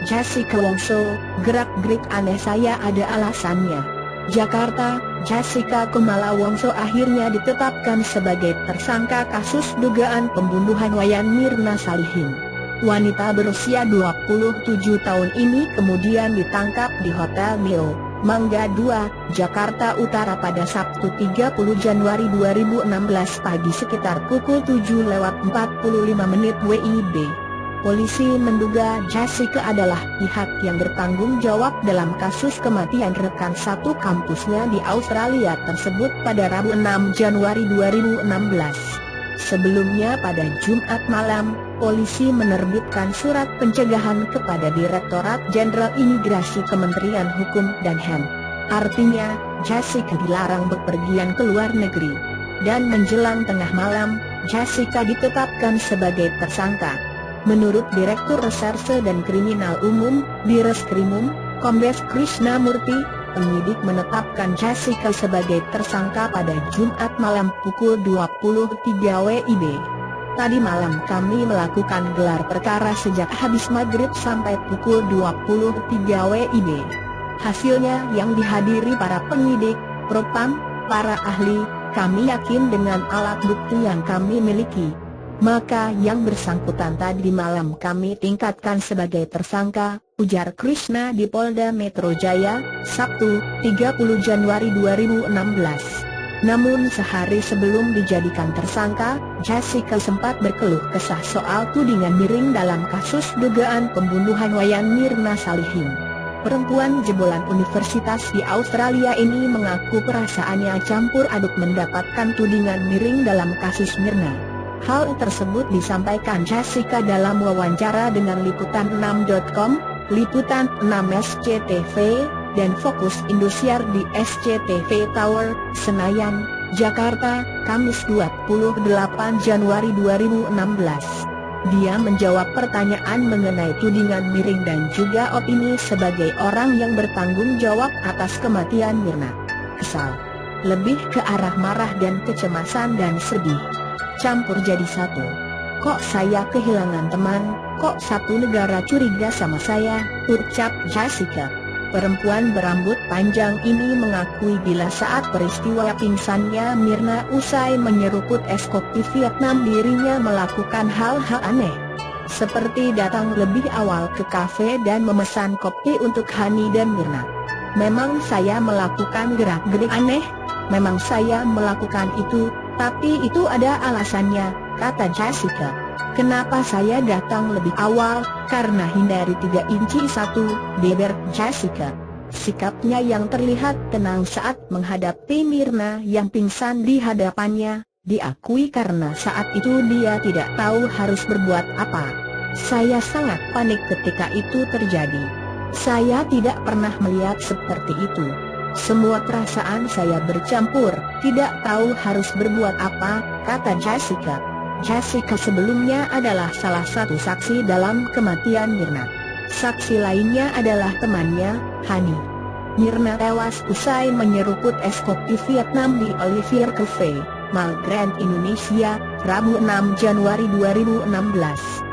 Jessica Wongso, gerak-gerik aneh saya ada alasannya. Jakarta, Jessica Kumala Wongso akhirnya ditetapkan sebagai tersangka kasus dugaan pembunuhan Wayan Mirna Salihin. Wanita berusia 27 tahun ini kemudian ditangkap di Hotel Neo, Mangga 2, Jakarta Utara pada Sabtu 30 Januari 2016 pagi sekitar pukul 7.45 WIB. Polisi menduga Jessica adalah pihak yang bertanggung jawab dalam kasus kematian rekan satu kampusnya di Australia tersebut pada Rabu 6 Januari 2016. Sebelumnya pada Jumat malam, polisi menerbitkan surat pencegahan kepada Direktorat Jenderal Imigrasi Kementerian Hukum dan HAM. Artinya, Jessica dilarang bepergian ke luar negeri. Dan menjelang tengah malam, Jessica ditetapkan sebagai tersangka. Menurut Direktur Reserse dan Kriminal Umum, Direskrimum, Kombes Krishna Murti, penyidik menetapkan Jessica sebagai tersangka pada Jumat malam pukul 23 WIB. Tadi malam kami melakukan gelar perkara sejak habis maghrib sampai pukul 23 WIB. Hasilnya yang dihadiri para penyidik, propam, para ahli, kami yakin dengan alat bukti yang kami miliki. Maka yang bersangkutan tadi malam kami tingkatkan sebagai tersangka, ujar Krishna di Polda Metro Jaya, Sabtu, 30 Januari 2016. Namun sehari sebelum dijadikan tersangka, Jessica sempat berkeluh kesah soal tudingan miring dalam kasus dugaan pembunuhan Wayan Mirna Salihin. Perempuan jebolan universitas di Australia ini mengaku perasaannya campur aduk mendapatkan tudingan miring dalam kasus Mirna. Hal tersebut disampaikan Jessica dalam wawancara dengan Liputan6.com, Liputan 6 SCTV, dan Fokus Indosiar di SCTV Tower, Senayan, Jakarta, Kamis 28 Januari 2016. Dia menjawab pertanyaan mengenai tudingan miring dan juga opini sebagai orang yang bertanggung jawab atas kematian Mirna. Kesal, lebih ke arah marah dan kecemasan dan sedih, campur jadi satu. Kok saya kehilangan teman, kok satu negara curiga sama saya, ucap Jessica. Perempuan berambut panjang ini mengakui bila saat peristiwa pingsannya Mirna usai menyeruput es kopi Vietnam dirinya melakukan hal-hal aneh. Seperti datang lebih awal ke kafe dan memesan kopi untuk Hani dan Mirna. Memang saya melakukan gerak-gerik aneh, memang saya melakukan itu, tapi itu ada alasannya, kata Jessica. Kenapa saya datang lebih awal? Karena hindari 3 inci 1, beber Jessica. Sikapnya yang terlihat tenang saat menghadapi Mirna yang pingsan di hadapannya, diakui karena saat itu dia tidak tahu harus berbuat apa. Saya sangat panik ketika itu terjadi. Saya tidak pernah melihat seperti itu. Semua perasaan saya bercampur, tidak tahu harus berbuat apa, kata Jessica. Jessica sebelumnya adalah salah satu saksi dalam kematian Mirna. Saksi lainnya adalah temannya, Hani. Mirna tewas usai menyeruput es kopi Vietnam di Olivier Cafe, Mall Grand Indonesia, Rabu 6 Januari 2016.